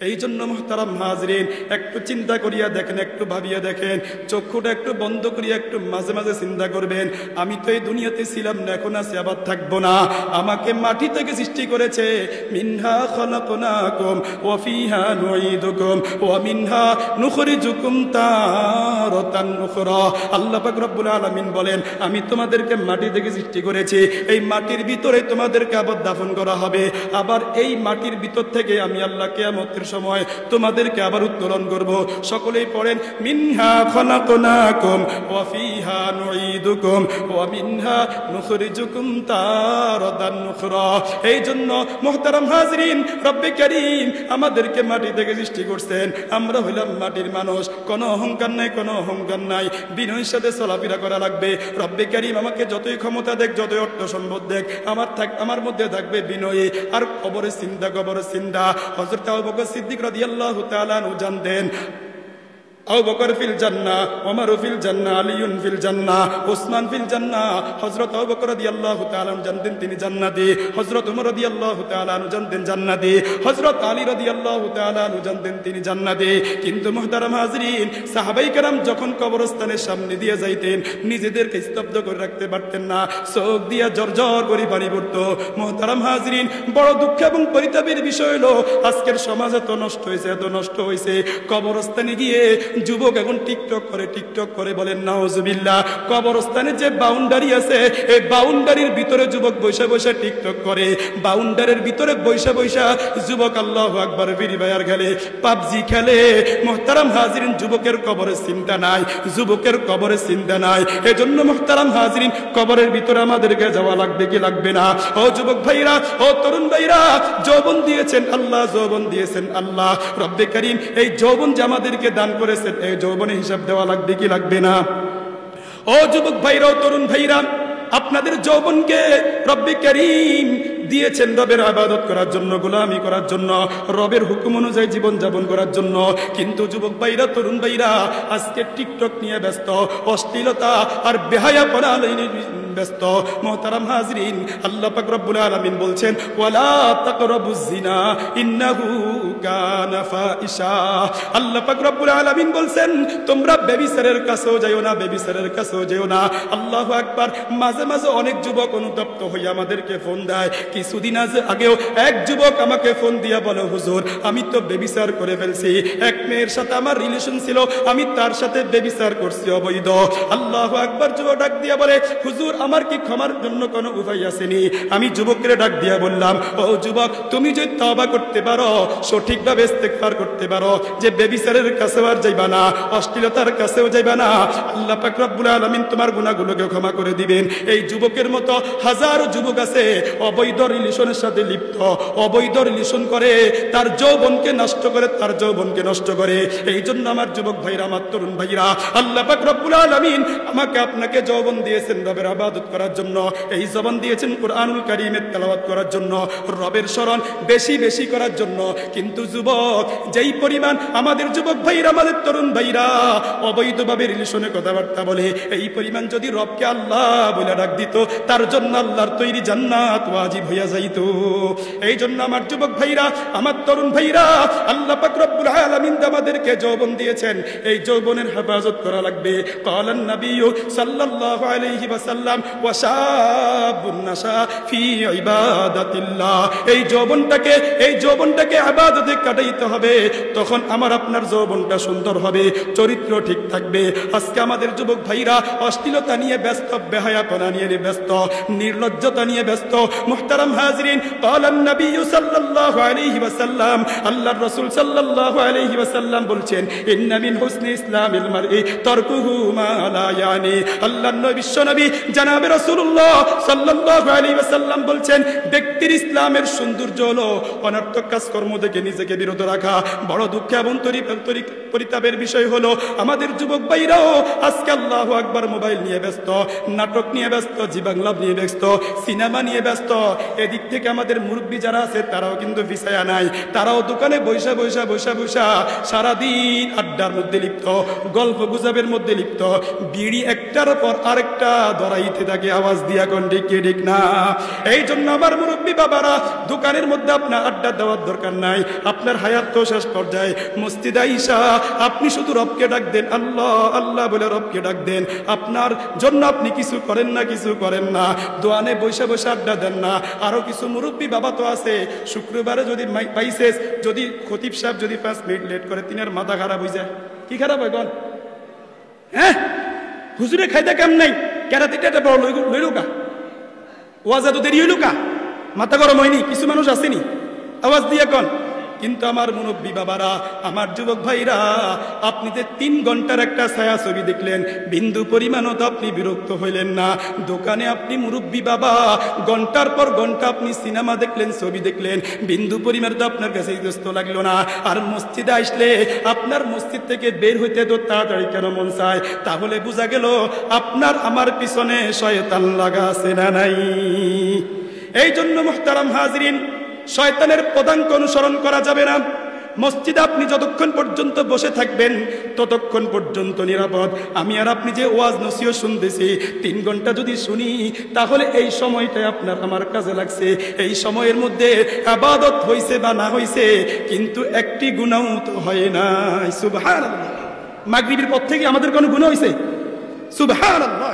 এই জন্য মুহতারাম হাজরিন, একটু চিন্তা করিয়া দেখেন, একটু ভাবিয়া দেখেন, চক্ষুটা একটু বন্ধ করিয়া একটু মাঝে মাঝে চিন্তা করবেন, আমি তো এই দুনিয়াতে ছিলাম না, এখন আছি, আবার থাকবো না। আমাকে মাটি থেকে সৃষ্টি করেছে, মিনহা খলাকনাকুম ওয়া ফিহা নুঈদুকুম ওয়া মিনহা নুখরিজুকুম তারাতান উখরা। আল্লাহ পাক রব্বুল আলামিন বলেন, আমি তোমাদেরকে মাটি থেকে সৃষ্টি করেছি, এই মাটির ভিতরে তোমাদেরকে আবার দাফন করা হবে, আবার এই মাটির ভিতর থেকে আমি আল্লাহ কিয়ামতের সময় তোমাদেরকে আবার উত্তোলন করব। সকলেই পড়েন, মিনহা খলাকনাকুম ওয়া ফিহা নুঈদুকুম ওয়া মিনহা নুখরিজুকুম তারাতান উখরা। এই জন্য মুহতারাম হাজরিন, রব্বে কারীম আমাদেরকে মাটি থেকে সৃষ্টি করছেন, আমরা হইলাম মাটির মানুষ, কোনো অহংকার নাই, কোনো অহংকার নাই, বিনয়ের সাথে চলাফেরা করা লাগবে। রব্বে কারীম আমাকে যতই ক্ষমতা দেখ, যতই অর্থ সম্পদ দেখ, আমার মধ্যে থাকবে বিনয়ী। আর কবরের চিন্তা, কবরের চিন্তা হযরত আবু বকর সিদ্দিক রাদিয়াল্লাহু তাআলা আনহু জানতেন, আবু বকর ফিল জান্নাহ, ওমর ফিল জান্নাহ, আলীউন ফিল জান্নাহ, উসমান ফিল জান্নাহ। হযরত আবু বকর রাদিয়াল্লাহু তাআলা আনহু জানতেন তিনি জান্নাতি, হযরত ওমর রাদিয়াল্লাহু তাআলা আনহু জানতেন জান্নাতি, হযরত আলী রাদিয়াল্লাহু তাআলা আনহু জানতেন তিনি জান্নাতি। কিন্তু মুহতারাম হাজরিন, সাহাবায়ে কেরাম যখন কবরস্থানের সামনে দিয়ে যাইতেন, নিজেদেরকে স্তব্ধ করে রাখতে পারতেন না, চোখ দিয়া জর্জর করে পানি পড়তো। মুহতারাম হাজরিন, বড় দুঃখ এবং পরিতাপের বিষয় হলো আজকের সমাজ এত নষ্ট হয়েছে, এত নষ্ট হয়েছে, কবরস্থানে গিয়ে যুবক এখন টিকটক করে, বলেন নাউজুবিল্লাহ। কবরস্থানে যে বাউন্ডারি আছে, এই বাউন্ডারির ভিতরে যুবক বৈশা বৈশা টিকটক করে, বাউন্ডারির ভিতরে বৈশা বৈশা যুবক আল্লাহু আকবার ফ্রি ফায়ার খেলে, পাবজি খেলে। মুহতারাম হাজরিন, যুবকের কবরের চিন্তা নাই, যুবকের কবরের চিন্তা নাই। এজন্য মুহতারাম হাজরিন, কবরের ভিতরে আমাদেরকে যাওয়া লাগবে কি লাগবে না? ও যুবক ভাইরা, ও তরুণ ভাইরা, যৌবন দিয়েছেন আল্লাহ, যৌবন দিয়েছেন আল্লাহ রব্বে কারীম। এই যৌবন যে আমাদেরকে দান করেছেন, এই যৌবনের হিসাব দেওয়া লাগবে কি লাগবে না? ও যুবক ভাইরা, ও তরুণ ভাইরা, আপনাদের যৌবনকে রব্বে কারীম দিয়েছেন রবের ইবাদত করার জন্য, গোলামি করার জন্য, রবের হুকুম অনুযায়ী জীবন যাপন করার জন্য। কিন্তু যুবক ভাইরা, তরুণ ভাইরা আজকে টিকটক নিয়ে ব্যস্ত, অশ্লীলতা আর বেহায়াপনা নিয়ে ব্যস্ত। মুহতারাম হাজরিন, আল্লাহ পাক রব্বুল আলামিন বলছেন, ওয়ালা তাকরাবুজ জিনা ইন্নাহু কানা ফাহিশা। আল্লাহ পাক রব্বুল আলামিন বলছেন, তোমরা ব্যভিচারের কাছেও যাও না, ব্যভিচারের কাছেও যেও না। আল্লাহু আকবার। মাঝে মাঝে অনেক যুবক অনুতপ্ত হয়ে আমাদেরকে ফোন দেয়। কিছুদিন আগেও এক যুবক আমাকে ফোন দিয়া বলে, হুজুর আমি তো ব্যভিচার করে ফেলছি, এক মেয়ের সাথে আমার রিলেশন ছিল, আমি তার সাথে ব্যভিচার করছি অবৈধ। আল্লাহু আকবার। যুবক ডাক দিয়া বলে, হুজুর আমার কি ক্ষমার জন্য কোনো উপায় আসেনি? আমি যুবককে ডাক দিয়া বললাম, ও যুবক, তুমি যদি তওবা করতে পারো, সঠিকভাবে ইস্তেগফার করতে পারো, যে ব্যভিচারের কাছেও আর যাইবা না, অশ্লীলতার কাছেও যাইবা না, আল্লাহ পাক রব্বুল আলামিন তোমার গুনাহগুলোকে ক্ষমা করে দিবেন। এই যুবকের মতো হাজারো যুবক আছে অবৈধ রিলেশনের সাথে লিপ্ত, অবৈধ রিলেশন করে, তার যৌবনকে নষ্ট করে, তার যৌবনকে নষ্ট করে। এই জন্য আমার যুবক ভাইরা, আমার তরুণ ভাইরা, আল্লাহ পাক রব্বুল আলামিন আমাকে আপনাকে যৌবন দিয়েছেন রবের ইবাদত করার জন্য, এই জবান দিয়েছেন কুরআনুল কারীমের তেলাওয়াত করার জন্য, রবের স্মরণ বেশি বেশি করার জন্য। কিন্তু যুবক, যেই পরিমাণ আমাদের যুবক ভাইরা, আমাদের তরুণ ভাইরা অবৈধভাবে রিলেশনে কথাবার্তা বলে, এই পরিমাণ যদি রবকে আল্লাহ বলে ডাক দিত, তার জন্য আল্লাহর তৈরি জান্নাত ওয়াজিব হইয়া যাইত। এই জন্য আমার যুবক ভাইরা, আমার তরুণ ভাইরা, আল্লাহ পাক রব্বুল আলামিন আমাদেরকে যৌবন দিয়েছেন, এই যৌবনের হেফাজত করা লাগবে। ক্বালান নবিয়্যু সাল্লাল্লাহু আলাইহি ওয়াসাল্লাম, ওয়া শাবুন নাশা ফি ইবাদাতিল্লাহ। এই যৌবনটাকে ইবাদতে কাটাইতে হবে, তখন আমার আপনার যৌবনটা সুন্দর হবে, চরিত্র ঠিক থাকবে। আজকে আমাদের যুবক ভাইরা অশ্লীলতা নিয়ে ব্যস্ত, বেহায়াপনা নিয়ে ব্যস্ত, নির্লজ্জতা নিয়ে ব্যস্ত। মুহতারাম হাজরিন, ক্বালান নবিয়্যু সাল্লাল্লাহু আলাইহি ওয়াসাল্লাম, আল্লাহর রাসূল সাল্লাল্লাহু আলাইহি ওয়াসাল্লাম বলছেন, ইন্না মিন হুসনি ইসলামিল মারই তারকুহু মা লা ইয়ানি। আল্লাহর নবী, বিশ্বনবী জনাবে রাসূলুল্লাহ সাল্লাল্লাহু আলাইহি ওয়াসাল্লাম বলছেন, ব্যক্তির ইসলামের সৌন্দর্য হলো অনর্থক কাজকর্ম থেকে নিজেকে বিরত রাখা। বড় দুঃখ এবং পরিতাপের বিষয় হলো আমাদের যুবক ভাইরাও আজকে আল্লাহু আকবার মোবাইল নিয়ে ব্যস্ত, নাটক নিয়ে ব্যস্ত, জীবাংলাভ নিয়ে ব্যস্ত, সিনেমা নিয়ে ব্যস্ত। এদিক থেকে আমাদের মুরব্বী যারা আছে তারাও কিন্তু ভিসায়া নাই, তারাও দোকানে বৈশা বৈশা বৈশা বৈশা সারাদিন আড্ডার মধ্যে লিপ্ত, গল্প গুজবের মধ্যে লিপ্ত, বিড়ি একটার পর আরেকটা ধরাইতে থাকে আওয়াজ দিয়া কোন ঠিক ঠিক না। এই জন্য আমার মুরব্বী বাবারা, দোকানের মধ্যে আপনার আড্ডা দেওয়ার দরকার নাই, আপনার হায়াত তো শেষ পর্যায়ে মসজিদে আইসা আপনি শুধু রবকে ডাক দেন, আল্লাহ আল্লাহ বলে রবকে ডাক দেন। আপনার জন্য আপনি কিছু করেন না, কিছু করেন না, দোয়ানে বসে বসে আড্ডা দেন না। আরো কিছু মুরব্বী বাবা তো আছে, শুক্রবারে যদি পাইছেস, যদি খতিব সাহেব যদি 5 মিনিট লেট করে, তিনের মাথা খারাপ হয়ে যায়। কি খারাপ হয় বল? হ্যাঁ, হুজুরে খাইতে কাম নাই, কেরাতিটা বড় লইলুকা, ওয়াজা তো দেরি হইলুকা, মাথা গরম হয়নি? কিছু মানুষ আসেনি, আওয়াজ দিয়ে কন। কিন্তু আমার মুরব্বী বাবারা, আমার যুবক ভাইরা, আপনি যে 3 ঘন্টার একটা ছায়া ছবি দেখলেন, বিন্দু পরিমাণও তো আপনি বিরক্ত হইলেন না। দোকানে আপনি মুরব্বী বাবা ঘন্টার পর ঘন্টা আপনি সিনেমা দেখলেন, ছবি দেখলেন, বিন্দু পরিমাণ তো আপনার কাছে ব্যস্ত লাগলো না। আর মসজিদে আসলে আপনার মসজিদ থেকে বের হইতে তো তাড়াতাড়ি কেন মন চায়? তাহলে বোঝা গেল আপনার আমার পিছনে শয়তান লাগা আছে না নাই। এই জন্য মুহতারাম হাজরিন, শয়তানের পদাঙ্ক অনুসরণ করা যাবে না। মসজিদে আপনি যতক্ষণ পর্যন্ত বসে থাকবেন ততক্ষণ পর্যন্ত নিরাপদ। আমি আর আপনি যে ওয়াজ নসিহত শুনতেছি, 3 ঘন্টা যদি শুনি, তাহলে এই সময়টা আপনার আমার কাজে লাগছে। এই সময়ের মধ্যে ইবাদত হইছে বা না হইছে, কিন্তু একটি গুনাহ তো হয় না। সুবহানাল্লাহ। মাগরিবের পর থেকে আমাদের কোনো গুনাহ হইছে? সুবহানাল্লাহ।